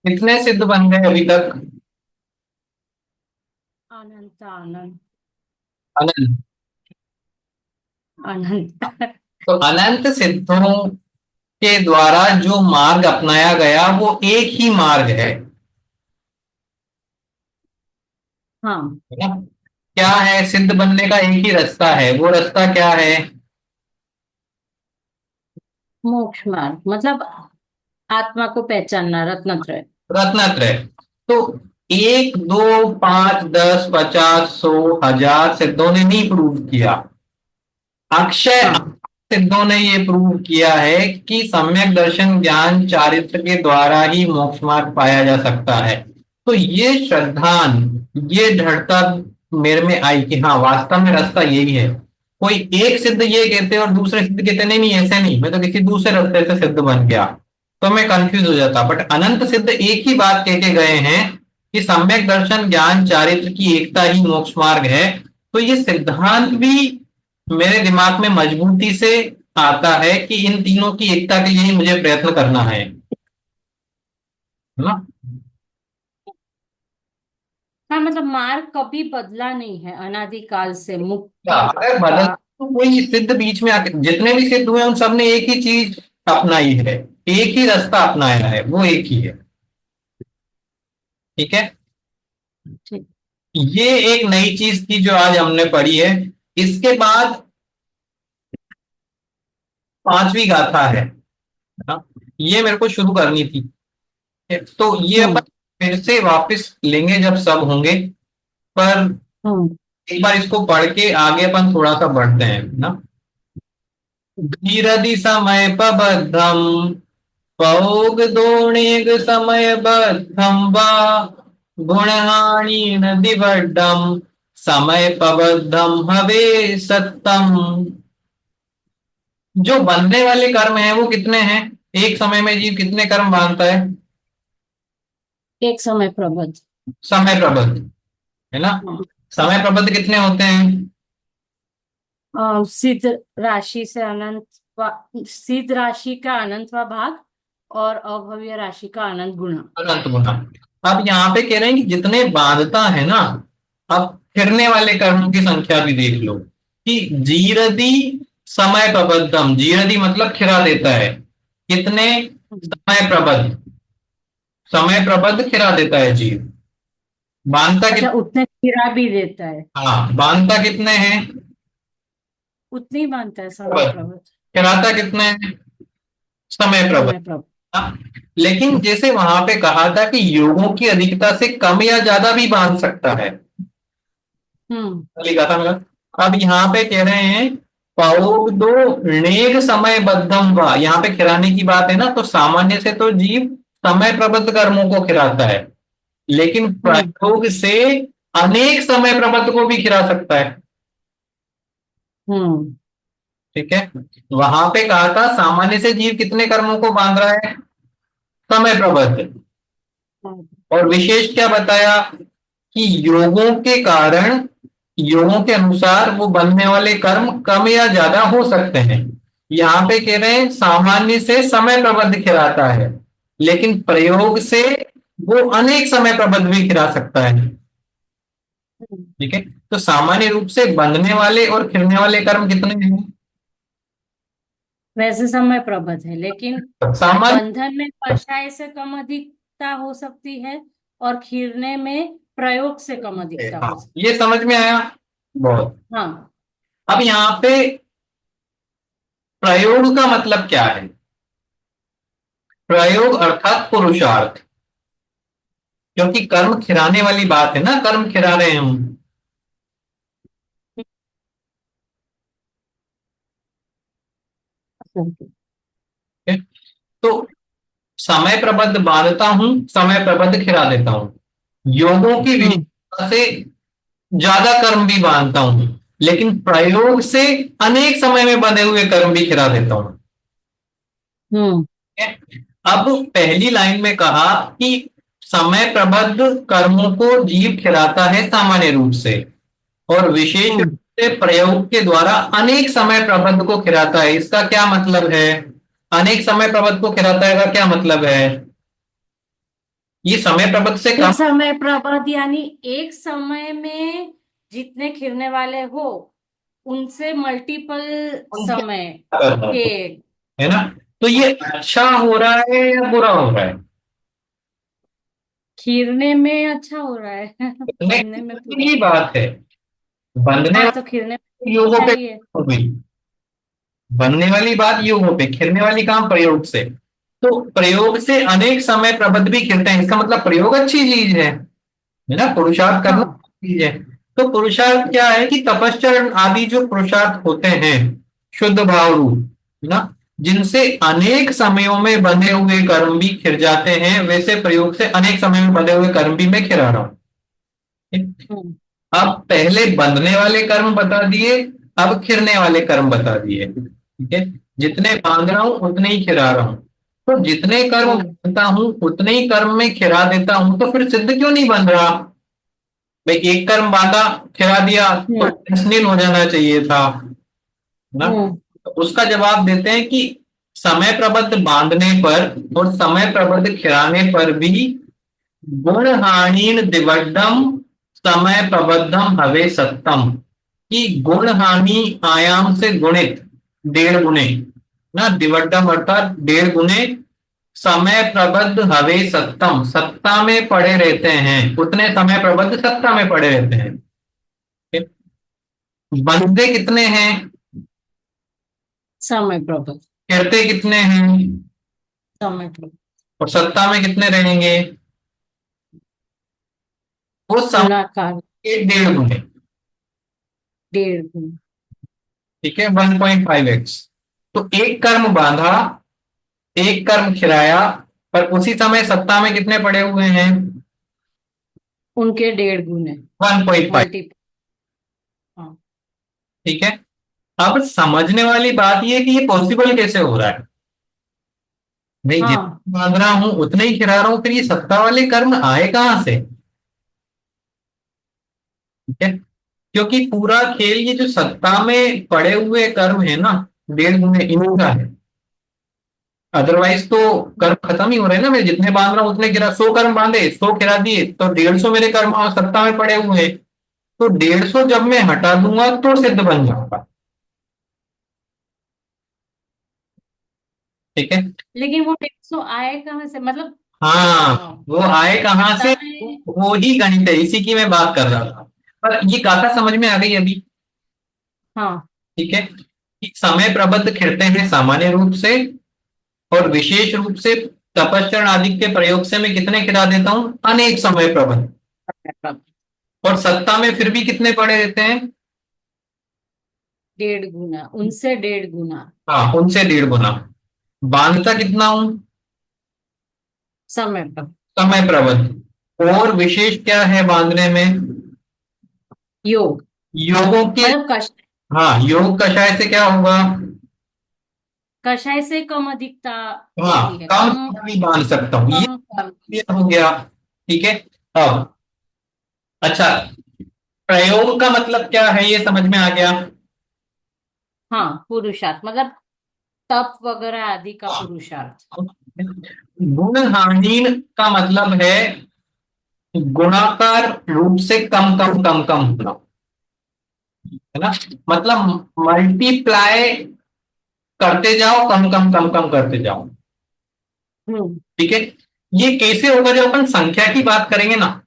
कितने सिद्ध बन गए अभी तक? अनंत अनंत अनंत। अनंत। तो अनंत सिद्धों के द्वारा जो मार्ग अपनाया गया वो एक ही मार्ग हाँ। है ना? क्या है? सिद्ध बनने का एक ही रास्ता है, वो रास्ता क्या है? मोक्ष मार्ग मतलब आत्मा को पहचानना, रत्नत्रय। रत्नत्रय। तो एक दो पांच दस पचास सौ हजार सिद्धों ने नहीं प्रूव किया। अक्षय हाँ। सिद्धों ने ये प्रूव किया है कि सम्यक दर्शन ज्ञान चारित्र के द्वारा ही मोक्ष मार्ग पाया जा सकता है। तो ये श्रद्धान, ये दृढ़ता मेरे में आई कि हाँ वास्तव में रास्ता यही है। कोई एक सिद्ध ये कहते और दूसरे सिद्ध कहते नहीं नहीं ऐसे नहीं, मैं तो किसी दूसरे रास्ते से सिद्ध बन गया, तो मैं कंफ्यूज हो जाता। बट अनंत सिद्ध एक ही बात कह के गए हैं कि सम्यक दर्शन ज्ञान चारित्र की एकता ही मोक्ष मार्ग है। तो ये सिद्धांत भी मेरे दिमाग में मजबूती से आता है कि इन तीनों की एकता के लिए ही मुझे प्रयत्न करना है ना? हाँ मतलब मार्ग कभी बदला नहीं है, अनादिकाल से मुक्ति अगर का। बदल तो कोई सिद्ध बीच में आके, जितने भी सिद्ध हुए उन सब ने एक ही चीज अपनाई है, एक ही रास्ता अपनाया है, वो एक ही है। ठीक है। ठीक। ये एक नई चीज थी जो आज हमने पढ़ी है। इसके बाद पांचवी गाथा है ना? ये मेरे को शुरू करनी थी, तो ये अपन हम्म। फिर से वापस लेंगे जब सब होंगे। पर हम्म। एक बार इसको पढ़ के आगे अपन थोड़ा सा बढ़ते हैं ना। धीरधि समय पबद्धम पौग दोणेग समय बद्धम वा गुणहाणीन दिवड्डम समय पबद्धम हवे सत्तम। जो बनने वाले कर्म हैं वो कितने हैं? एक समय में जीव कितने कर्म बांधता है? एक समय प्रबद्ध। समय प्रबद्ध, है ना? हाँ। समय प्रबद्ध कितने होते हैं? सिद्ध राशि से सिद्ध राशि का अनंतवा भाग और अभव्य राशि का अनंत गुणा। अनंत गुना। अब यहाँ पे कह रहे हैं कि जितने बांधता है ना, अब फिरने वाले कर्मों की संख्या भी देख लो कि जीरदी समय प्रबद्धम, जीरदी मतलब खिरा देता है। कितने? समय प्रबद्ध। समय प्रबद्ध खिरा देता है जीव। बांधता अच्छा, कितना? उतने खीरा भी देता है। हाँ, बांधता कितने हैं? उतनी ही मानता है समय प्रबद्ध। प्रबद्ध। खिराता कितने हैं? समय प्रबद्ध। समय प्रबद्ध। हाँ, लेकिन जैसे वहां पे कहा था कि योगों की अधिकता से कम या ज्यादा भी बांध सकता है, हम्म। लिखा था मेरा। अब यहाँ पे कह रहे हैं पौग दो णेग समय बद्धम वा, यहाँ पे खिराने की बात है ना, तो सामान्य से तो जीव समय प्रबद्ध कर्मों को खिराता है, लेकिन हम्म। प्रयोग से अनेक समय प्रबद्ध को भी खिरा सकता है। हम्म। ठीक है। वहां पे कहा था सामान्य से जीव कितने कर्मों को बांध रहा है? समय प्रबद्ध। हम्म। और विशेष क्या बताया कि योगों के कारण, योगों के अनुसार वो बनने वाले कर्म कम या ज्यादा हो सकते हैं। यहाँ पे कह रहे हैं सामान्य से समय प्रबंध खिलाता है, लेकिन प्रयोग से वो अनेक समय प्रबंध भी खिला सकता है। ठीक है। तो सामान्य रूप से बंधने वाले और खिलने वाले कर्म कितने हैं? वैसे समय प्रबद्ध है, लेकिन सामान्य। बंधन में परछाई से कम अधिकता हो सकती है और खीरने में प्रयोग से कम अधिकता हाँ, हो सकती ये समझ में आया बहुत। है। हाँ। अब यहाँ पे प्रयोग का मतलब क्या है? प्रयोग अर्थात पुरुषार्थ, क्योंकि कर्म खिराने वाली बात है ना, कर्म खिरा रहे हैं हम। ठीक है? तो समय प्रबद्ध बांधता हूं, समय प्रबद्ध खिरा देता हूं। योगों की हम्म। विशेषता से ज्यादा कर्म भी बांधता हूं, लेकिन प्रयोग से अनेक समय में बंधे हुए कर्म भी खिरा देता हूं। हम्म। ठीक है? अब पहली लाइन में कहा कि समय प्रबद्ध कर्मों को जीव खिलाता है सामान्य रूप से, और विशेष रूप हम्म। से प्रयोग के द्वारा अनेक समय प्रबंध को खिलाता है। इसका क्या मतलब है? अनेक समय प्रबंध को खिलाता है का क्या मतलब है? ये समय प्रबंध से एक कम समय प्रबंध यानी एक समय में जितने खिलने वाले हो उनसे मल्टीपल उनके समय करना के। है ना। तो ये अच्छा हो रहा है या बुरा हो रहा है? खीरने में अच्छा हो रहा है बनने में बंधने बुरा। की बात है, बंधने हाँ तो खीरने वाली में योगों अच्छा पे ही है। हो गई, बनने वाली बात योगों पे, खिलने वाली काम प्रयोग से। तो प्रयोग से अनेक समय प्रबंध भी खिलते हैं, इसका मतलब प्रयोग अच्छी चीज है ना, पुरुषार्थ करना हाँ। अच्छी चीज है। तो पुरुषार्थ क्या है कि तपश्चरण आदि जो पुरुषार्थ होते हैं शुद्ध भाव रूप, है ना, जिनसे अनेक समयों में बंधे हुए कर्म भी खिल जाते हैं, वैसे प्रयोग से अनेक समय में बंधे हुए कर्म भी मैं खिला रहा हूँ। हम्म। अब पहले बंधने वाले कर्म बता दिए, अब खिरने वाले कर्म बता दिए, ठीक है। जितने बांध रहा हूं उतने ही खिरा रहा हूं, तो जितने कर्म हम्म। बांधता हूं उतने ही कर्म में खिरा देता हूं, तो फिर सिद्ध क्यों नहीं बन रहा? भाई एक कर्म बांधा, खिरा दिया, तो हम्म। अश्लील हो जाना चाहिए था, है ना। हम्म। तो उसका जवाब देते हैं कि समय प्रबद्ध बांधने पर और समय प्रबद्ध खिराने पर भी गुणहानीन दिवड्डम समय प्रबद्धम हवे सत्तम, कि गुणहानि आयाम से गुणित 1.5 गुने ना, दिवड्डम अर्थात 1.5 गुने समय प्रबद्ध हवे सत्तम, सत्ता में पड़े रहते हैं, उतने समय प्रबद्ध सत्ता में पड़े रहते हैं। बनते कितने हैं, समय प्रबंध। कहते कितने हैं, समय प्रबंध। और सत्ता में कितने रहेंगे? वो समय गुणाकार। के 1.5 गुने, 1.5 गुना। ठीक है, 1.5x। तो एक कर्म बांधा, एक कर्म खिलाया, पर उसी समय सत्ता में कितने पड़े हुए हैं? उनके 1.5 गुने 1.5। मल्टीपल। हाँ। ठीक है। अब समझने वाली बात यह है कि ये पॉसिबल कैसे हो रहा है। भाई हाँ। जितना बांध रहा हूं उतना ही खिला रहा हूं, फिर ये सत्ता वाले कर्म आए कहां से? ठीक है, क्योंकि पूरा खेल ये जो सत्ता में पड़े हुए कर्म है ना, 1.5 गुने इनका है। अदरवाइज तो कर्म खत्म ही हो रहे हैं ना, मैं जितने बांध रहा हूं उतने गिरा, 100 कर्म बांधे 100 खिला दिए, तो 150 मेरे कर्म सत्ता में पड़े हुए हैं। तो 150 जब मैं हटा दूंगा तो सिद्ध बन जाऊंगा। ठीक है। लेकिन वो 150 आए कहाँ से मतलब। हाँ, वो आए कहाँ से? समय। वो ही गणित है, इसी की मैं बात कर रहा था। पर ये गाथा समझ में आ गई अभी? हाँ। ठीक है, कि समय प्रबद्ध खिलते हैं सामान्य रूप से, और विशेष रूप से तपस्चरण आदि के प्रयोग से मैं कितने खिला देता हूं? अनेक समय प्रबंध। समय प्रबंध। और सत्ता में फिर भी कितने पड़े रहते हैं? 1.5 गुना उनसे 1.5 गुना। हाँ, उनसे 1.5 गुना। बांधता कितना हूं? समय प्रबंध। समय प्रबंध। और विशेष क्या है बांधने में? योग। योगों के। मतलब हाँ, योग कषाय से क्या होगा? कषाय से कम अधिकता हाँ, होती है कम कम। भी बांध सकता हूं, ये कम कम। क्लियर हो गया। ठीक है। अब अच्छा, प्रयोग का मतलब क्या है ये समझ में आ गया। हाँ पुरुषार्थ मतलब तप वगैरह आदि का पुरुषार्थ। गुण हानि का मतलब है गुणाकार रूप से कम कम कम कम होना, है ना। मतलब मल्टीप्लाई करते जाओ, कम कम कम कम करते जाओ। हम्म। ठीक है। ये कैसे होगा? जब अपन संख्या की बात करेंगे ना,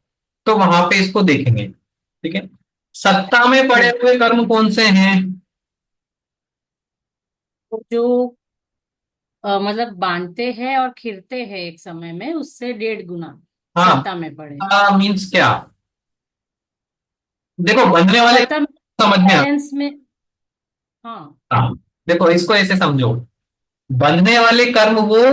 तो वहां पे इसको देखेंगे। ठीक है। सत्ता में पड़े हम्म। हुए कर्म कौन से हैं? तो जो मतलब बांधते हैं और खिरते हैं एक समय में उससे 1.5 गुना हाँ, सत्ता में पड़े। मीन्स क्या? देखो बनने वाले सत्ता में समझ में आ। बैलेंस में। हाँ। हाँ, देखो इसको ऐसे समझो, बंधने वाले कर्म वो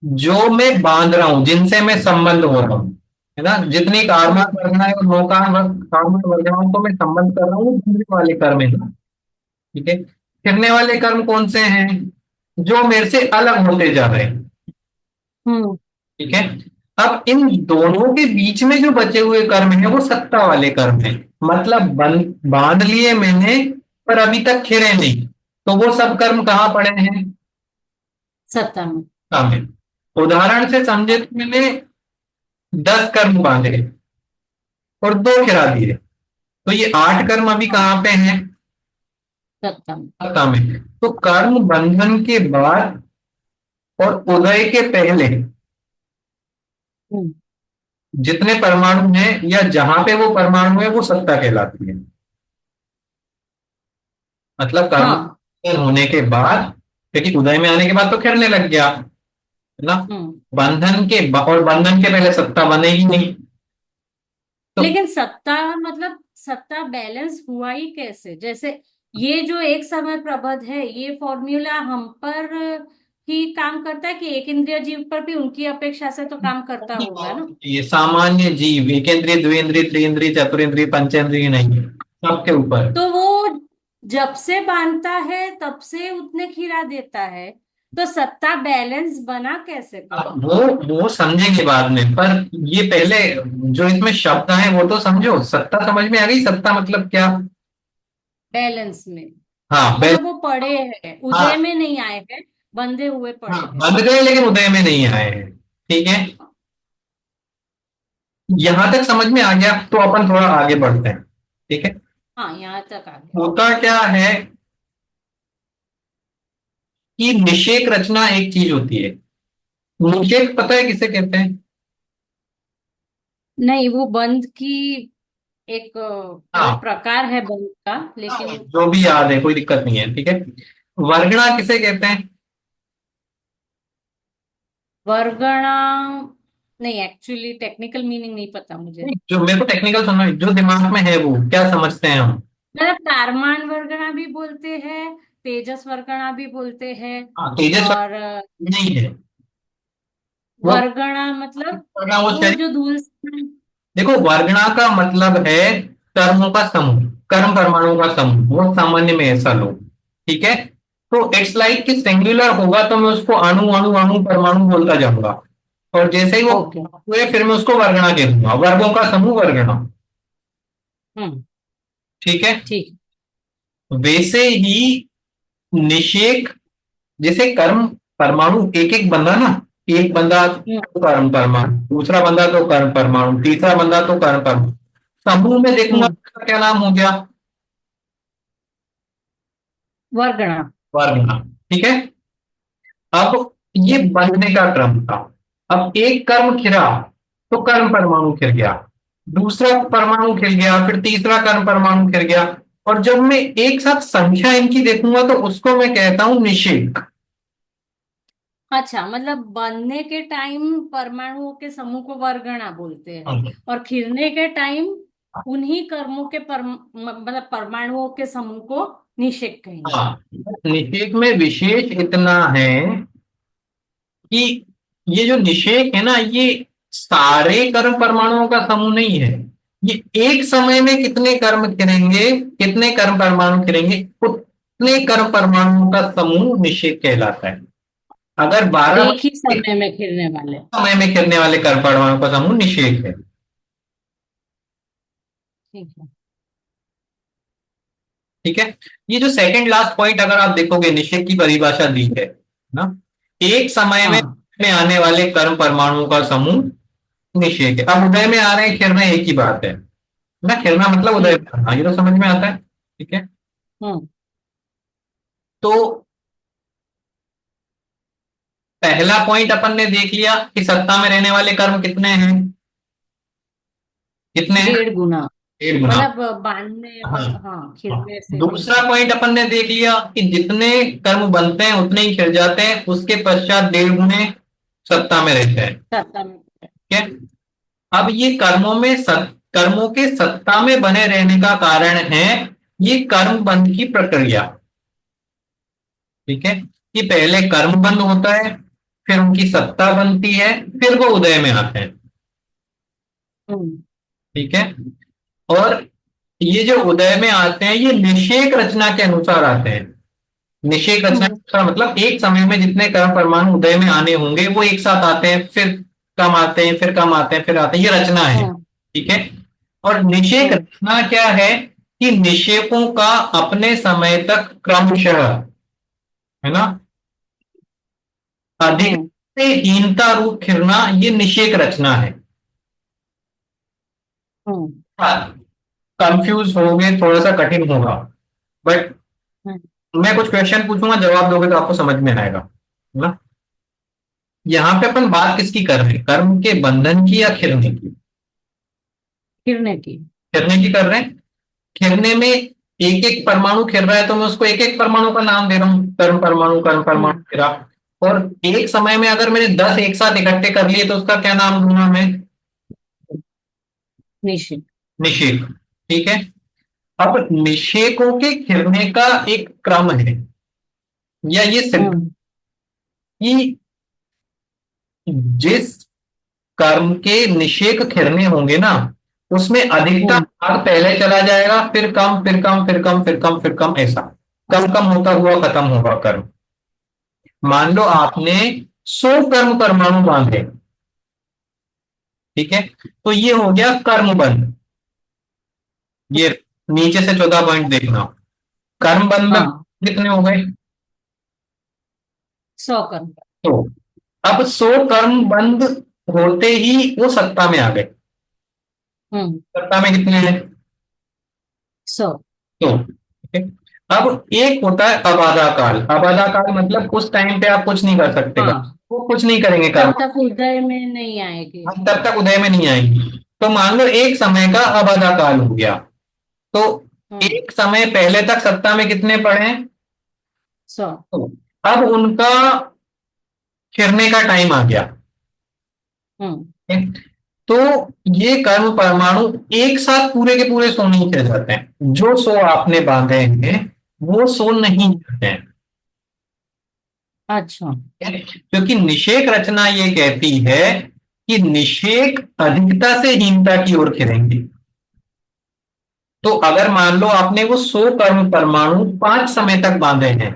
जो मैं बांध रहा हूं, जिनसे मैं संबंध हो रहा हूं, है ना, जितनी कारमान हम्म। वर्गना है और कारमान वर्गनाओं को मैं संबंध कर रहा हूँ, वो बंधने वाले कर्म है ना। ठीक है। फिरने वाले कर्म कौन से हैं? जो मेरे से अलग होते जा रहे हैं। हम्म। ठीक है। अब इन दोनों के बीच में जो बचे हुए कर्म हैं वो सत्ता वाले कर्म हैं। मतलब बांध लिए मैंने, पर अभी तक खिरे नहीं, तो वो सब कर्म कहाँ पड़े हैं? सत्ता में। सत्ता में। उदाहरण से समझे तो मैंने 10 कर्म बांधे और 2 खिला दिए, तो ये 8 कर्म अभी कहाँ पे हैं? सत्ता में। सत्ता में। तो कर्म बंधन के बाद और उदय के पहले हम्म। जितने परमाणु हैं या जहां पे वो परमाणु है वो सत्ता कहलाती है। मतलब कर्म हाँ। होने के बाद, क्योंकि उदय में आने के बाद तो खिलने लग गया है ना। हम्म। और बंधन के पहले सत्ता बनेगी नहीं। तो लेकिन सत्ता मतलब सत्ता बैलेंस हुआ ही कैसे? जैसे ये जो एक समय प्रबंध है, ये फॉर्मूला हम पर ही काम करता है कि एक इंद्रिय जीव पर भी उनकी अपेक्षा से तो काम करता होगा ना? ये सामान्य जीव, एकेंद्रिय, द्विंद्रिय, त्रिइंद्रिय, चतुरिंद्रिय, पंचेंद्रिय नहीं है, सबके ऊपर। तो वो जब से बांधता है तब से उतने खिला देता है, तो सत्ता बैलेंस बना कैसे कभी? अब वो समझेंगे बाद में, पर ये पहले जो इसमें शब्द है वो तो समझो। सत्ता समझ में आ गई? सत्ता मतलब क्या? बैलेंस में हाँ मतलब वो पड़े हैं, उदय हाँ में नहीं आए हैं, बंधे हुए हाँ, पड़े हैं। बन गए लेकिन उदय में नहीं आए हैं। ठीक है, यहां तक समझ में आ गया तो अपन थोड़ा आगे बढ़ते हैं। ठीक है। हाँ, यहाँ तक आ गया। होता क्या है कि निषेक रचना एक चीज होती है। निषेक पता है किसे कहते हैं? नहीं, वो बंध की एक मतलब हाँ प्रकार है बंध का, हाँ, लेकिन जो भी याद है, कोई दिक्कत नहीं है। ठीक है। वर्गणा किसे कहते हैं? वर्गणा नहीं, एक्चुअली टेक्निकल मीनिंग नहीं पता मुझे। जो मेरे को टेक्निकल सुनना, जो दिमाग में है वो क्या समझते हैं हम? मतलब कारमान वर्गणा भी बोलते हैं, तेजस वर्गणा भी बोलते हैं। हाँ, तेजस और नहीं है वो। वर्गणा मतलब वर्गणा वो वो शरीर। जो धूल। देखो, वर्गणा का मतलब है कर्मों का समूह, कर्म परमाणुओं का समूह, वो सामान्य में ऐसा लो। ठीक है। तो इट्स लाइक कि सिंगुलर होगा तो मैं उसको अणु अणु अणु परमाणु बोलता जाऊंगा, और जैसे ही वो ओके। हुए फिर मैं उसको वर्गणा कह दूंगा, वर्गों का समूह वर्गणा। हम्म। ठीक है। ठीक। वैसे ही निषेक, जैसे कर्म परमाणु एक एक बंदा ना, एक बंदा हम्म। तो कर्म परमाणु, दूसरा बंदा तो कर्म परमाणु, तीसरा बंदा तो कर्म परमाणु, समूह में देखूंगा हम्म। तो इसका क्या नाम हो गया? वर्गणा। वर्गणा। ठीक है। अब ये बनने का क्रम था। अब एक कर्म खिला तो कर्म परमाणु खिल गया, दूसरा परमाणु खिल गया, फिर तीसरा कर्म परमाणु खिल गया, और जब मैं एक साथ संख्या इनकी देखूंगा तो उसको मैं कहता हूं निषेक। अच्छा, मतलब बनने के टाइम परमाणुओं के समूह को वर्गणा बोलते हैं, और खिलने के टाइम उन्हीं कर्मों के मतलब परमाणुओं के समूह को निषेक कहेंगे। हाँ, निषेक में विशेष इतना है कि ये जो निषेक है ना, ये सारे कर्म परमाणुओं का समूह नहीं है। ये एक समय में कितने कर्म खिलेंगे, कितने कर्म परमाणु खिलेंगे, उतने कर्म परमाणुओं का समूह निषेक कहलाता है। अगर 12 एक ही समय में खिलने वाले। समय में खिलने वाले कर्म परमाणु का समूह निषेक है। ठीक है। ठीक है। ये जो सेकंड लास्ट पॉइंट अगर आप देखोगे, निषेक की परिभाषा दी है ना, एक समय हाँ। में आने वाले कर्म परमाणुओं का समूह निषेक है। अब उदय में आ रहे हैं, खिलना एक ही बात है ना, खिलना मतलब उदय हम्म। में आना, ये तो समझ में आता है। ठीक है। हम्म। तो पहला पॉइंट अपन ने देख लिया कि सत्ता में रहने वाले कर्म कितने हैं, कितने हैं? 1.5 गुना। 1.5 गुना। मतलब बांधने हाँ पर, हाँ, हाँ। खिलने से भी। दूसरा पॉइंट अपन ने देख लिया कि जितने कर्म बनते हैं उतने ही खिल जाते हैं, उसके पश्चात 1.5 गुने सत्ता में रहते हैं। सत्ता में। ठीक है। अब ये कर्मों के सत्ता में बने रहने का कारण है ये कर्म बंध की प्रक्रिया। ठीक है। कि पहले कर्म बंध होता है, फिर उनकी सत्ता बनती है, फिर वो उदय में आते हैं। हम्म। ठीक है। और ये जो उदय में आते हैं ये निषेक रचना के अनुसार आते हैं। निषेक रचना के हम्म। अनुसार मतलब एक समय में जितने कर्म परमाणु उदय में आने होंगे वो एक साथ आते हैं, फिर कम आते हैं, फिर कम आते हैं, फिर आते हैं, ये रचना है। हम्म। ठीक है। और निषेक हम्म। रचना क्या है कि निषेकों का अपने समय तक क्रमशः, है ना, अधिक हम्म। से हीनता रूप खिरना ये निषेक रचना है। हम्म। कंफ्यूज होगे, थोड़ा सा कठिन होगा, बट हम्म। मैं कुछ क्वेश्चन पूछूंगा, जवाब दोगे तो आपको समझ में आएगा, है ना। यहाँ पे अपन बात किसकी कर रहे हैं, कर्म के बंधन की या खिरने की? खिरने की। खिरने की कर रहे हैं। खिरने में एक एक परमाणु खिर रहा है, तो मैं उसको एक एक परमाणु का नाम दे रहा हूँ, कर्म परमाणु हम्म। खिरा। और एक समय में अगर मैंने 10 एक साथ इकट्ठे कर लिए तो उसका क्या नाम दूंगा मैं? निश्चित। निषेक। ठीक है। अब निषेकों के खिरने का एक क्रम है, या ये सिद्ध हम्म। कि जिस कर्म के निषेक खिरने होंगे ना, उसमें अधिकता हम्म। भाग पहले चला जाएगा, फिर कम, फिर कम, फिर कम, फिर कम, फिर कम, ऐसा कम कम होता हुआ खत्म होगा कर्म। मान लो आपने 100 कर्म परमाणु बांधे, ठीक है, तो ये हो गया कर्म बंध। ये नीचे से 14 पॉइंट देखना, कर्म बंध में हाँ। कितने हो गए? 100 कर्म। तो अब 100 कर्म बंध होते ही वो सत्ता में आ गए। हम्म। सत्ता में कितने हैं? 100। तो ठीक है। अब एक होता है अबाधा काल। अबाधा काल मतलब उस टाइम पे आप कुछ नहीं कर सकते, कर हाँ, वो कुछ नहीं करेंगे कर्म, तब तक उदय में नहीं आएगी। हम तब तक उदय में नहीं आएंगे। तो मान लो एक समय का अबाधा काल हो गया, तो हम्म। एक समय पहले तक सत्ता में कितने पड़े हैं? 100। तो अब उनका खिरने का टाइम आ गया, हम्म। ठीक है? तो ये कर्म परमाणु एक साथ पूरे के पूरे सो नहीं खिल जाते हैं, जो सो आपने बांधे हैं वो सो नहीं हम्म। खिलते हैं। अच्छा। क्योंकि निषेक रचना ये कहती है कि निषेक अधिकता से हीनता की ओर खिलेंगे। तो अगर मान लो आपने वो 100 कर्म परमाणु 5 समय तक बांधे हैं,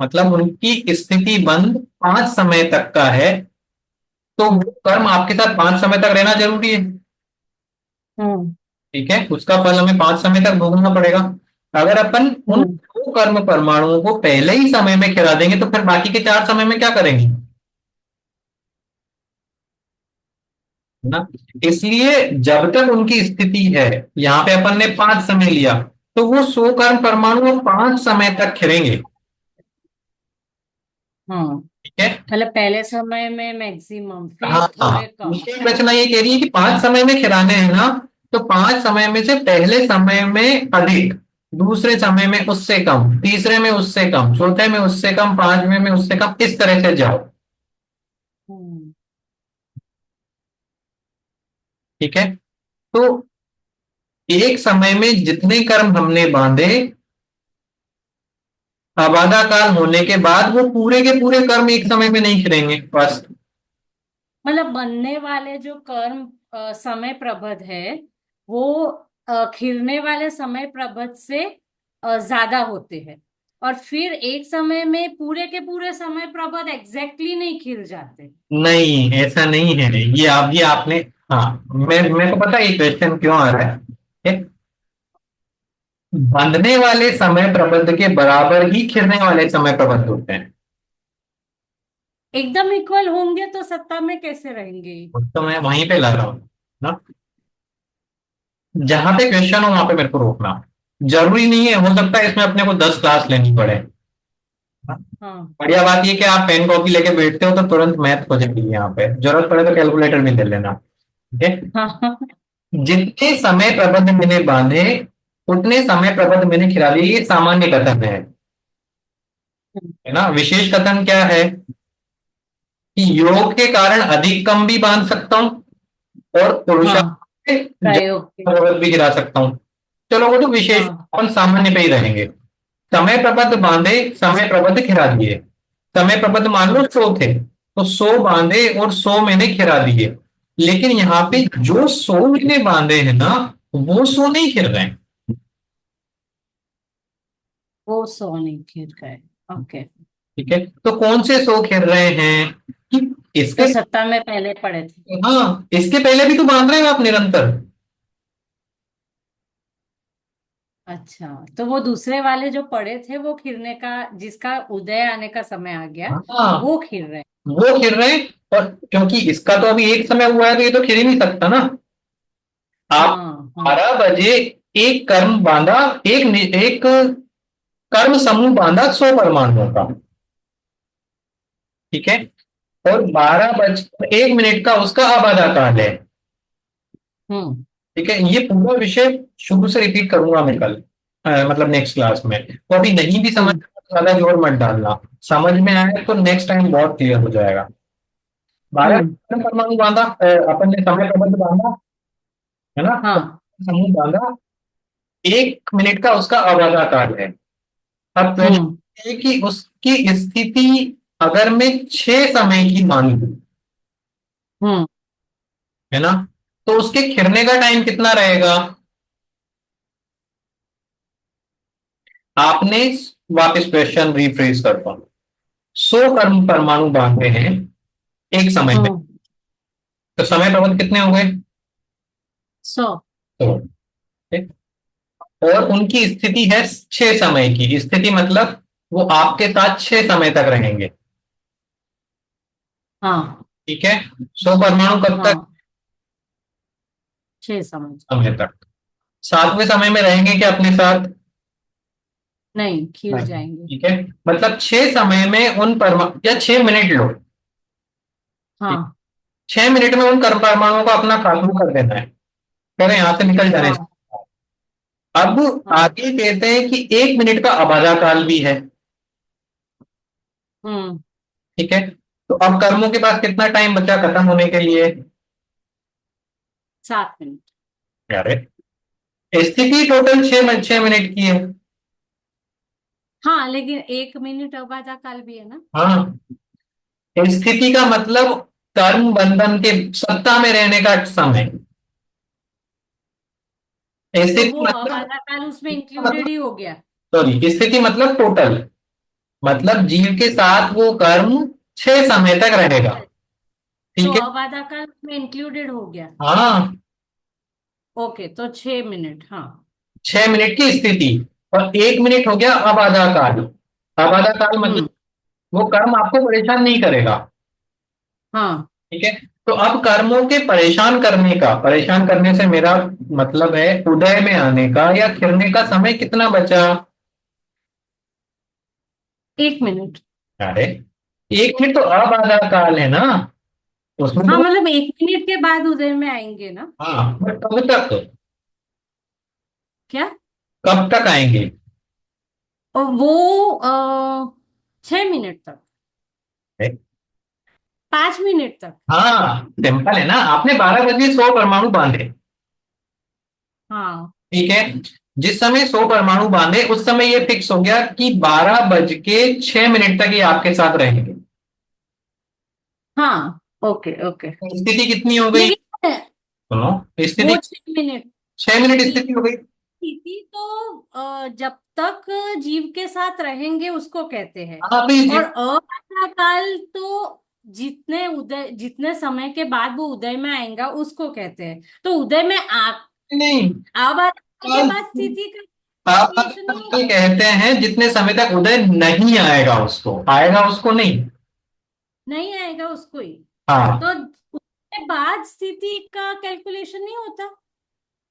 मतलब उनकी स्थिति बंद 5 समय तक का है, तो वो हम्म। कर्म आपके साथ 5 समय तक रहना जरूरी है। हम्म। ठीक है, उसका फल हमें 5 समय तक भोगना पड़ेगा। अगर अपन उन हम्म। 2 कर्म परमाणुओं को पहले ही समय में खिला देंगे तो फिर बाकी के 4 समय में क्या करेंगे, है ना। इसलिए जब तक उनकी स्थिति है, यहां पे अपन ने 5 समय लिया, तो वो 100 कर्म परमाणु 5 समय तक खिलेंगे। हाँ, ठीक है। मतलब पहले समय में मैक्सिमम, हाँ फिर हाँ, थोड़े कम। विशेष रचना ये कह रही है कि 5 समय में खिलाने हैं ना, तो 5 समय में से पहले समय में अधिक, दूसरे समय में उससे कम, तीसरे में उससे कम, चौथे में उससे कम, पांचवें में उससे कम, इस तरह से जाओ। हम्म। ठीक है। तो एक समय में जितने कर्म हमने बांधे, आबादा काल होने के बाद वो पूरे के पूरे कर्म एक समय में नहीं खिलेंगे बस। मतलब बनने वाले जो कर्म समय प्रबध है, वो खिलने वाले समय प्रबध से ज्यादा होते हैं। और फिर एक समय में पूरे के पूरे समय प्रबध एग्जैक्टली नहीं खिल जाते। नहीं, ऐसा नहीं है, ये आपने, हाँ, मैं मेरे को पता है ये क्वेश्चन क्यों आ रहा है। ठीक? बांधने वाले समय प्रबंध के बराबर ही खिलने वाले समय प्रबंध होते हैं। एकदम इक्वल होंगे तो सत्ता में कैसे रहेंगे? तो मैं वहीं पे ला रहा हूँ ना, जहां पे क्वेश्चन हो वहां पे मेरे को रोकना। जरूरी नहीं है, हो सकता है इसमें अपने को 10 क्लास लेनी पड़े। हाँ। बढ़िया बात ये कि आप पेन कॉपी लेके बैठते हो तो तुरंत मैथ हो जाएगी, यहाँ पे जरूरत पड़े तो कैलकुलेटर भी ले लेना। ठीक है। हाँ। हाँ। जितने समय प्रबंध मैंने बांधे, उतने समय प्रबंध मैंने खिला लिए, ये सामान्य कथन है ना। विशेष कथन क्या है कि योग के कारण अधिक कम भी बांध सकता हूं, और पुरुषार्थ हाँ, से प्रयोग के। ज्यादा प्रबंध भी गिरा सकता हूं। चलो वो तो विशेष, हाँ। अपन सामान्य पे ही रहेंगे। समय प्रबंध बांधे, समय प्रबंध खिला दिए। समय प्रबंध मान लो 100 थे, तो 100 बांधे और 100 मैंने खिला दिए। लेकिन यहाँ पे जो 100 मैंने बांधे हैं ना, वो 100 नहीं खिल रहे हैं। वो सो नहीं खिल गए। ओके। ठीक है, तो कौन से 100 खेल रहे हैं कि जो इसके, सत्ता में पहले पड़े थे। हाँ, इसके पहले भी तो बांध रहे हो आप निरंतर। अच्छा, तो वो दूसरे वाले जो पड़े थे वो खिलने का, जिसका उदय आने का समय आ गया, हाँ, वो खिल रहे हैं। वो खिल रहे हैं, और क्योंकि इसका तो अभी एक समय हुआ है तो ये तो खिल ही नहीं सकता ना। आप हाँ हाँ 12 बजे एक कर्म बांधा, एक कर्म समूह बांधा 100 परमाणुओं का, ठीक है। और 12 बज 1 मिनट का उसका आबादा काल है, हम्म ठीक है। ये पूरा विषय शुरू से रिपीट करूंगा मैं कल, मतलब नेक्स्ट क्लास में। तो अभी नहीं भी समझ हम्म में आया तो ज्यादा जोर मत डालना, समझ में आए तो नेक्स्ट टाइम बहुत क्लियर हो जाएगा। बारह हम्म परमाणु बांधा, अपन ने समय प्रबंध बांधा, है ना, हाँ समूह बांधा, 1 मिनट का उसका आबादा काल है। अब हम्म क्वेश्चन है कि उसकी स्थिति अगर मैं 6 समय की मान लूं, हम्म है ना, तो उसके खिरने का टाइम कितना रहेगा। आपने, वापस क्वेश्चन रिफ्रेश करता हूं, 100 परमाणु बांधे हैं एक समय में, हम्म तो समय प्रबंध कितने हो गए। 100। तो ठीक? और उनकी स्थिति है 6 समय की स्थिति, मतलब वो आपके साथ 6 समय तक रहेंगे, हाँ ठीक है। 100 परमाणु कब तक, हाँ 6 समझ। समय तक। 7वें समय में रहेंगे क्या अपने साथ, नहीं, खिल नहीं, जाएंगे। ठीक है। मतलब 6 समय में उन परमाणु, या 6 मिनट लो, हाँ 6 मिनट में उन परमाणुओं को अपना खात्मा कर देना है, करें यहां से निकल जाने से। हाँ अब हाँ आगे कहते हैं कि 1 मिनट का आबादा काल भी है, हम्म ठीक है। तो अब कर्मों के पास कितना टाइम बचा खत्म होने के लिए। 7 मिनट। अरे, स्थिति टोटल 6 मिनट की है। हाँ, लेकिन 1 मिनट अबाधा काल भी है ना। हाँ, स्थिति का मतलब कर्म बंधन के सत्ता में रहने का समय। तो स्थिति वो मतलब, अबाधा काल उसमें इंक्लूडेड ही हो गया। सॉरी, स्थिति मतलब टोटल, मतलब जीव के साथ वो कर्म 6 समय तक रहेगा, तो ठीक है। अबाधा काल उसमें इंक्लूडेड हो गया। हाँ, ओके, तो 6 मिनट, हाँ। 6 मिनट की स्थिति, और 1 मिनट हो गया आबादा काल। आबादा काल मतलब हम्म वो कर्म आपको परेशान नहीं करेगा, हाँ, ठीक है। तो अब कर्मों के परेशान करने का, परेशान करने से मेरा मतलब है उदय में आने का या खिलने का समय कितना बचा। 1 मिनट। अरे, 1 मिनट तो आबादा काल है ना, उसमें हाँ, तो, मतलब 1 मिनट के बाद उदय में आएंगे ना। हाँ, बट कब तक, क्या? कब तक आएंगे। और वो 6 मिनट तक। 5 मिनट तक। हाँ, सिंपल है ना, आपने 12 बजे 100 परमाणु बांधे, हाँ ठीक है। जिस समय 100 परमाणु बांधे उस समय ये फिक्स हो गया कि 12 बज के 6 मिनट तक ये आपके साथ रहेंगे। हाँ, ओके ओके। स्थिति कितनी हो गई, लेकिन सुनो, वो स्थिति 6 मिनट 6 मिनट की स्थिति हो गई। स्थिति तो जब तक जीव के साथ रहेंगे उसको कहते हैं। हाँ भाई और अबाधा काल तो जितने समय के बाद वो उदय में आएगा उसको कहते हैं। तो उदय में नहीं, आबादा काल के आप बाद स्थिति का आप कैलकुलेशन नहीं ये होगा। कहते हैं जितने समय तक उदय नहीं आएगा उसको, आएगा उसको नहीं। नहीं आएगा उसको ही। हाँ, तो उसके बाद स्थिति का कैलकुलेशन नहीं होता।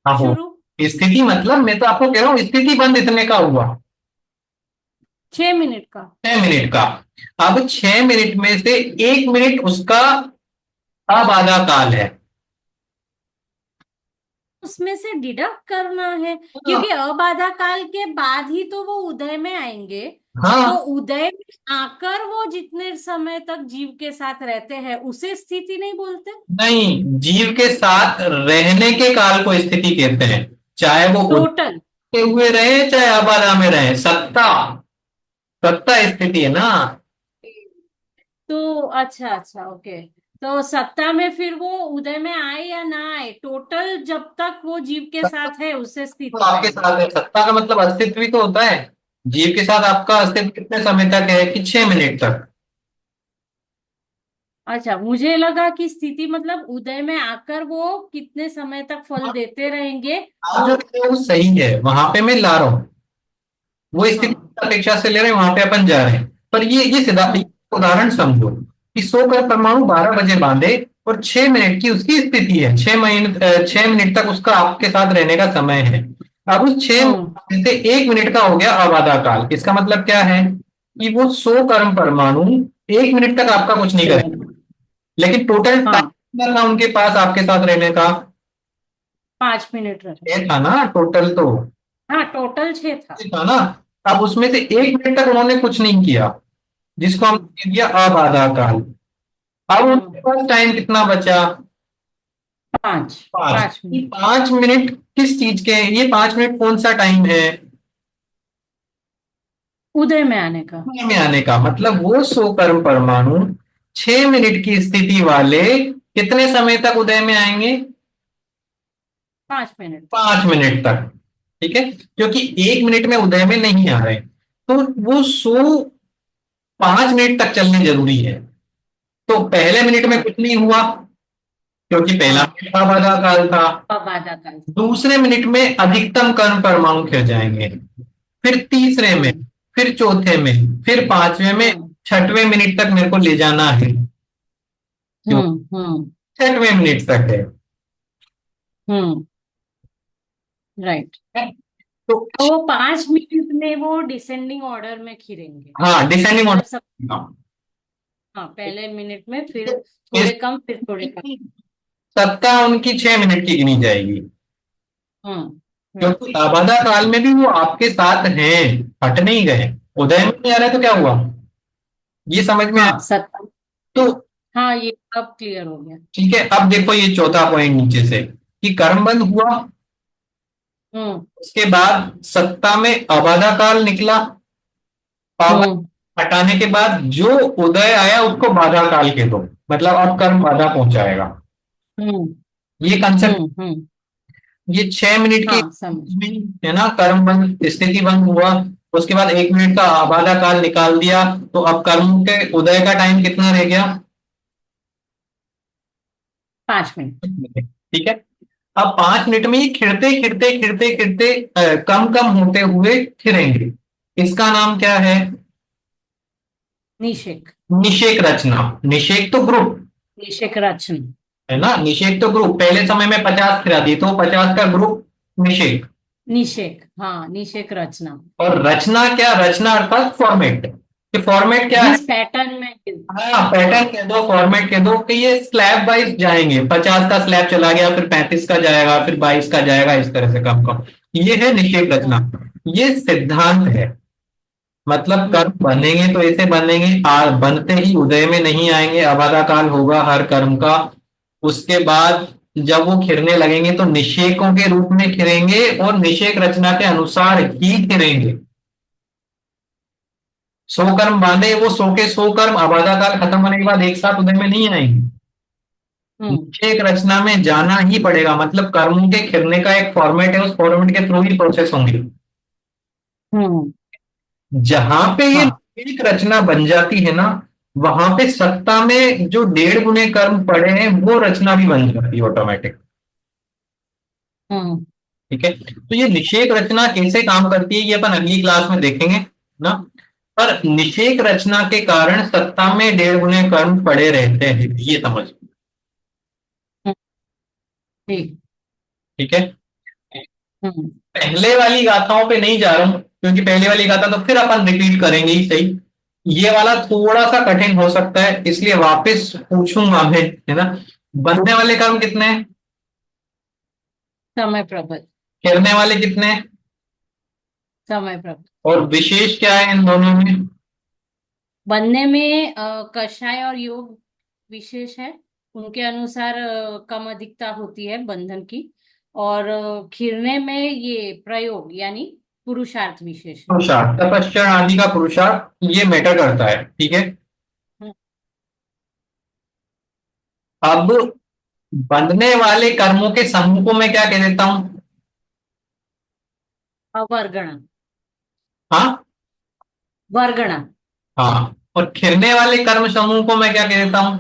हाँ हो, शुरू स्थिति मतलब मैं तो आपको कह रहा हूँ स्थिति बंद इतने का हुआ, 6 मिनट का। 6 मिनट का। अब 6 मिनट में से 1 मिनट उसका अबाधा काल है। उसमें से डिडक्ट करना है, हाँ, क्योंकि अबाधा काल के बाद ही तो वो उदय में आएंगे। तो हाँ, उदय में आकर वो जितने समय तक जीव के साथ रहते हैं उसे स्थिति नहीं बोलते। नहीं, जीव के साथ रहने के काल को स्थिति कहते हैं, चाहे वो टोटल। उठते हुए रहे चाहे अबाधा में रहे, सत्ता, सत्ता स्थिति है ना। तो अच्छा अच्छा, ओके। तो सत्ता में फिर वो उदय में आए या ना आए, टोटल जब तक वो जीव के सत्ता साथ है उसे तो स्थिति आपके कहेंगे। साथ है, सत्ता का मतलब अस्तित्व ही तो होता है। जीव के साथ आपका अस्तित्व कितने समय तक है कि 6 मिनट तक। अच्छा, मुझे लगा कि स्थिति मतलब उदय में आकर वो कितने समय तक फल देते रहेंगे आप वो। जो कह रहे हो वो सही है, वहां पे मैं ला रहा हूँ, वो स्थिति हाँ की अपेक्षा से ले रहे हैं, वहां पे अपन जा रहे हैं। पर ये सीधा, ये हाँ उदाहरण समझो कि 100 कर्म परमाणु 12 बजे बांधे और 6 मिनट की उसकी स्थिति है, 6 मिनट तक उसका आपके साथ रहने का समय है। अब उस 6 मिनट हम्म में से 1 मिनट का हो गया आबादा काल। इसका मतलब क्या है कि वो 100 कर्म परमाणु 1 मिनट तक आपका कुछ नहीं करेंगे, रहेगा। लेकिन टोटल टाइम हाँ, कितना था उनके पास आपके साथ रहने का? 5 मिनट रहे। 6 था ना टोटल तो? हाँ, टोटल 6 था। 6 था ना? अब उसमें से 1 मिनट तक उन्होंने कुछ नहीं किया, जिसको हम हम्म कह दिया आबादा काल। अब उनके हम्म पास टाइम कितना बचा? पाँच 5। 5 मिनट। 5 मिनट किस चीज के हैं? ये 5 मिनट कौन सा टाइम है? उदय में आने का। समय में आने का। मतलब वो 100 कर्म परमाणु 6 मिनट की स्थिति वाले कितने समय तक उदय में आएंगे? 5 मिनट। 5 मिनट तक। ठीक है, क्योंकि 1 मिनट में उदय में नहीं आ रहे, तो वो 5 मिनट तक चलने जरूरी है। तो पहले मिनट में हम्म कुछ नहीं हुआ, क्योंकि पहला हाँ, मिनट आबादा काल था। अब आ जाता है। दूसरे मिनट में अधिकतम कर्म परमाणु खिल जाएंगे, फिर तीसरे में, हम्म फिर चौथे में, फिर पांचवें में, हम्म 6वें मिनट तक मेरे को ले जाना है, क्यों? हम्म 6वें मिनट तक है। हम्म राइट। तो तो वो 5 मिनट में वो डिसेंडिंग ऑर्डर में खिलेंगे। हाँ, डिसेंडिंग मतलब सब। ऑर्डर। हाँ, पहले मिनट में फिर थोड़े कम, फिर थोड़े कम। सत्ता उनकी 6 मिनट की गिनी जाएगी, राइट। क्योंकि आबादा काल में भी वो आपके साथ हैं, हट नहीं गए। उदय में नहीं आ रहे तो क्या हुआ? ये समझ में आया? हाँ, सत्ता। तो हाँ, ये अब क्लियर हो गया। ठीक है, अब देखो ये चौथा पॉइंट नीचे से, कि कर्म बंद हुआ, हम्म उसके बाद सत्ता में आबादा काल निकला, पावर हम्म हटाने के बाद जो उदय आया उसको बाधा काल के दो, मतलब अब कर्म बाधा पहुंचाएगा। हम्म ये कंसेप्ट, हम्म। ये 6 मिनट की हाँ, समझ। है ना, कर्म बंद स्थिति बंद हुआ, उसके बाद 1 मिनट का आबादा काल निकाल दिया, तो अब कर्म के उदय का टाइम कितना रह गया? 5 मिनट। ठीक है, अब 5 मिनट में ये खिड़ते खिड़ते खिड़ते खिड़ते कम कम होते हुए खिरेंगे। इसका नाम क्या है? निषेक। निषेक रचना। निषेक तो ग्रुप निषेक रचन। है ना, निषेक तो ग्रुप, पहले समय में 50 खिला दी तो 50 का ग्रुप निषेक। निषेक, हाँ, निषेक रचना। और रचना क्या? रचना अर्थात फॉर्मेट। कि फॉर्मेट क्या है? जिस पैटर्न में। हाँ, पैटर्न हाँ। कह दो, फॉर्मेट कह दो, कि ये स्लैब वाइज जाएंगे, 50 का स्लैब चला गया, फिर 35 का जाएगा, फिर 22 का जाएगा, इस तरह से कम कम। ये है निषेध रचना। हम्म ये सिद्धांत है। मतलब कर्म हम्म बनेंगे तो ऐसे बनेंगे, बनते ही उदय में नहीं आएंगे, अबाधा काल होगा हर कर्म का। उसके बाद जब वो खिरने लगेंगे तो निषेकों के रूप में खिरेंगे, और निषेक रचना के अनुसार ही खिरेंगे। 100 कर्म बांधे, वो 100 के 100 कर्म अबाधा काल खत्म होने के बाद एक साथ उदय में नहीं आएंगे। हम्म एक रचना में जाना ही पड़ेगा, मतलब कर्मों के खिरने का एक फॉर्मेट है, उस फॉर्मेट के थ्रू ही प्रोसेस होंगे। हम्म जहां पे ये हाँ। एक रचना बन जाती है ना, वहां पे सत्ता में जो 1.5 गुने कर्म पड़े हैं वो रचना भी बन जाती है ऑटोमेटिक। हम्म ठीक है, तो ये निषेक रचना कैसे काम करती है ये अपन अगली क्लास में देखेंगे ना। पर निषेक रचना के कारण सत्ता में 1.5 गुने कर्म पड़े रहते हैं, ये समझ। हम्म, ठीक। ठीक है, हम्म पहले वाली गाथाओं पे नहीं जा रहा हूं, क्योंकि पहले वाली गाथा तो फिर अपन रिपीट करेंगे ही सही। ये वाला थोड़ा सा कठिन हो सकता है, इसलिए वापस पूछूंगा मैं, है ना। बनने वाले कर्म कितने हैं? समय प्रबल। खेलने वाले कितने हैं? समय प्रबल। और विशेष क्या है इन दोनों में? बनने में कषाय और योग विशेष है। उनके अनुसार कम अधिकता होती है बंधन की। और खिरने में ये प्रयोग यानी पुरुषार्थ विशेष है। पुरुषार्थ, तपस्या आदि का पुरुषार्थ ये मैटर करता है। ठीक है, हम्म, अब बंधने वाले कर्मों के समूह को मैं क्या कह देता हूं? अवर्गणा। हाँ, वर्गणा। हाँ। और खिरने वाले कर्म समूह को मैं क्या कह देता हूं?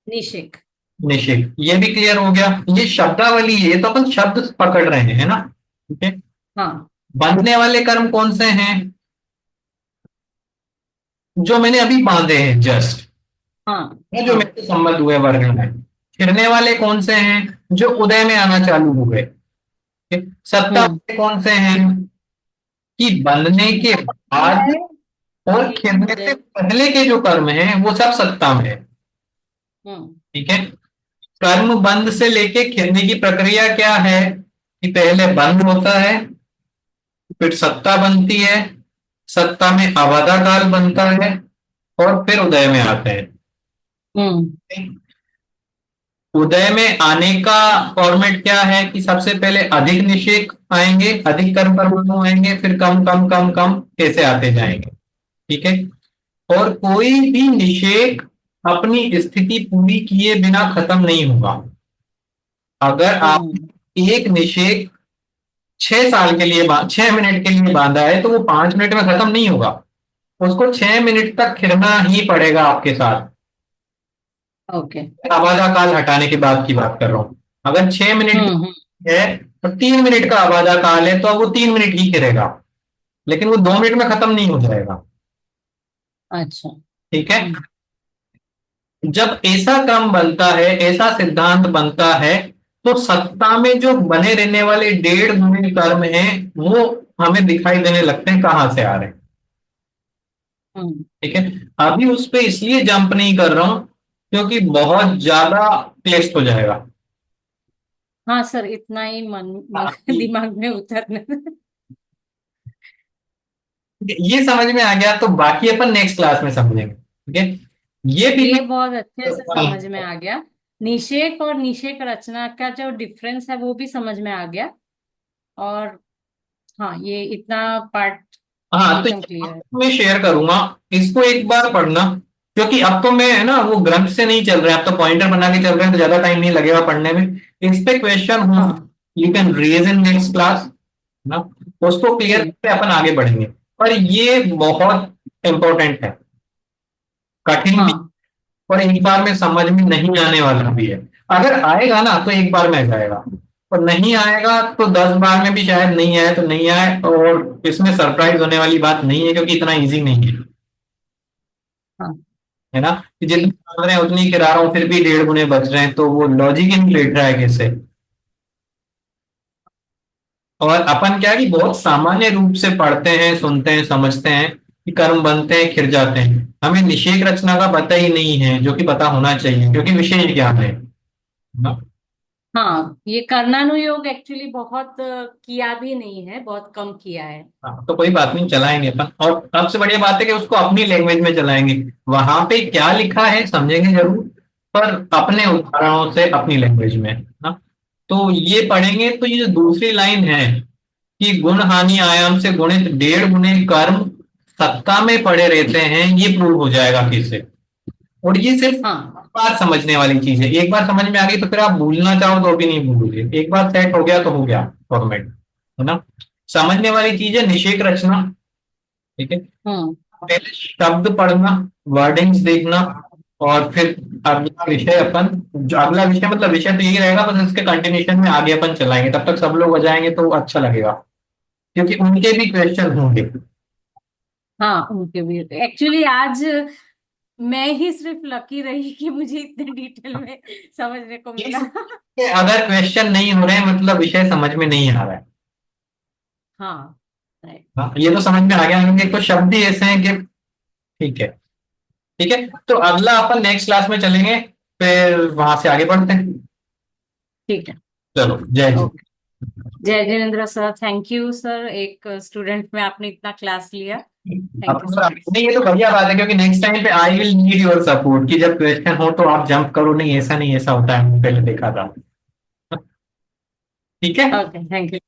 निषेक। निषेध। ये भी क्लियर हो गया, ये शब्दावली है, ये तो अपन शब्द पकड़ रहे हैं, है ना। ठीक है, हाँ। बांधने वाले कर्म कौन से हैं? जो मैंने अभी बांधे हैं जस्ट, हाँ ये जो हाँ। मेरे संबंध हुए वर्गण में, फिरने वाले कौन से हैं? जो उदय में आना चालू हुए। ठीक? सत्ता हम्म। वाले कौन से हैं? कि बनने के बाद है और खिलने से उदय। पहले के जो कर्म हैं वो सब सत्ता में है। हम्म ठीक है। कर्म बंध से लेके खिलने की प्रक्रिया क्या है? कि पहले बंध होता है, फिर सत्ता बनती है, सत्ता में अवधा काल बनता है, और फिर उदय में आते हैं। हम्म उदय में आने का फॉर्मेट क्या है? कि सबसे पहले अधिक निषेक आएंगे, अधिक कर्म परमाणु आएंगे, फिर कम कम कम कम कैसे आते जाएंगे। ठीक है। और कोई भी निषेक अपनी स्थिति पूरी किए बिना खत्म नहीं होगा। अगर आप हम्म एक निषेक 6 साल के लिए 6 मिनट के लिए बांधा है तो वो 5 मिनट में खत्म नहीं होगा। उसको 6 मिनट तक खिरना ही पड़ेगा आपके साथ। ओके। आबादा काल हटाने के बाद की बात कर रहा हूं। अगर 6 मिनट हम्म। है तो 3 मिनट का आबादा काल है, तो अब वो 3 मिनट ही गिरेगा, लेकिन वो 2 मिनट में खत्म नहीं हो जाएगा। अच्छा। ठीक है। जब ऐसा क्रम बनता है, ऐसा सिद्धांत बनता है, तो सत्ता में जो बने रहने वाले 1.5 गुणे कर्म हैं वो हमें दिखाई देने लगते हैं कहां से आ रहे हैं। हम्म। ठीक है। अभी उस पर इसलिए जंप नहीं कर रहा हूं क्योंकि बहुत ज्यादा क्लिष्ट हो जाएगा। हाँ सर, इतना ही दिमाग में उतरने। ये समझ में आ गया तो बाकी अपन नेक्स्ट क्लास में समझेंगे। ठीक है। ये भी ये बहुत अच्छे से समझ में आ गया। निषेक और निषेक रचना का जो डिफरेंस है वो भी समझ में आ गया। और हाँ, ये इतना पार्ट हाँ, तो एकदम ये क्लियर है। मैं शेयर करूंगा, इसको एक बार पढ़ना। क्योंकि अब तो मैं है ना वो ग्रंथ से नहीं चल रहे हैं, अब तो पॉइंटर बना के चल रहे हैं, तो ज्यादा टाइम नहीं लगेगा पढ़ने में। इस पे क्वेश्चन हो, हाँ you can raise in next class ना, उसको क्लियर ठीक। करके अपन आगे बढ़ेंगे। पर ये बहुत इंपॉर्टेंट है, कठिन भी, हाँ और एक बार में समझ में नहीं आने वाला भी है। अगर आएगा ना तो एक बार में आ जाएगा, और नहीं आएगा तो 10 बार में भी शायद नहीं आए तो नहीं आए, और इसमें सरप्राइज होने वाली बात नहीं है क्योंकि इतना इजी नहीं है। हाँ है ना, कि जितनी मांग रहे हैं उतनी गिरा रहा हूँ फिर भी 1.5 गुने बच रहे हैं, तो वो लॉजिक ही नहीं बैठ रहा है कैसे। और अपन क्या है कि बहुत सामान्य रूप से पढ़ते हैं, सुनते हैं, समझते हैं कि कर्म बनते हैं खिर जाते हैं, हमें निषेक रचना का पता ही नहीं है, जो कि पता होना चाहिए क्योंकि विशेष ज्ञान है ना। हाँ, ये कर्णानुयोग एक्चुअली बहुत किया भी नहीं है, बहुत कम किया है। हाँ, तो कोई बात नहीं, चलाएंगे अपन, और सबसे बढ़िया बात है कि उसको अपनी लैंग्वेज में चलाएंगे। वहां पे क्या लिखा है समझेंगे जरूर, पर अपने उदाहरणों से अपनी लैंग्वेज में ना। तो ये पढ़ेंगे तो ये जो दूसरी लाइन है कि गुण हानि आयाम से गुणित 1.5 गुने कर्म सत्ता में पड़े रहते हैं, ये प्रूव हो जाएगा किससे। और ये सिर्फ हाँ बार समझने वाली चीज है, एक बार समझ में आ गई तो फिर आप भूलना चाहो तो भी नहीं भूलोगे, एक बार सेट हो गया तो हो गया फॉर्मेट। है ना। समझने वाली चीज है निषेक रचना। ठीक है। हम्म पहले शब्द पढ़ना, वर्डिंग्स देखना, और फिर अगला विषय अपन, जो अगला विषय मतलब विषय तो यही रहेगा, बस इसके कंटिन्यूशन में आगे अपन चलाएंगे, तब तक सब लोग हो जाएंगे तो अच्छा लगेगा, क्योंकि उनके भी क्वेश्चन होंगे। हाँ, उनके भी एक्चुअली आज मैं ही सिर्फ लकी रही कि मुझे इतने डिटेल में समझने को मिला। कि अगर क्वेश्चन नहीं हो रहे हैं मतलब विषय समझ में नहीं आ रहा है। हाँ राइट। हाँ, ये तो समझ में आ गया क्योंकि एक तो शब्द ही ऐसे हैं कि, ठीक है। ठीक है, तो अगला अपन नेक्स्ट क्लास में चलेंगे, फिर वहां से आगे बढ़ते हैं। ठीक है। चलो, जय जी। ओके। जय Jinendra sir, thank you sir, एक स्टूडेंट में आपने इतना क्लास लिया। Thank you upon so much. नहीं, ये तो बढ़िया बात है क्योंकि नेक्स्ट टाइम पे I will need your support, कि जब क्वेश्चन हो तो आप जंप करो, नहीं ऐसा नहीं ऐसा होता है, मैंने पहले देखा था। ठीक है। Okay, thank you.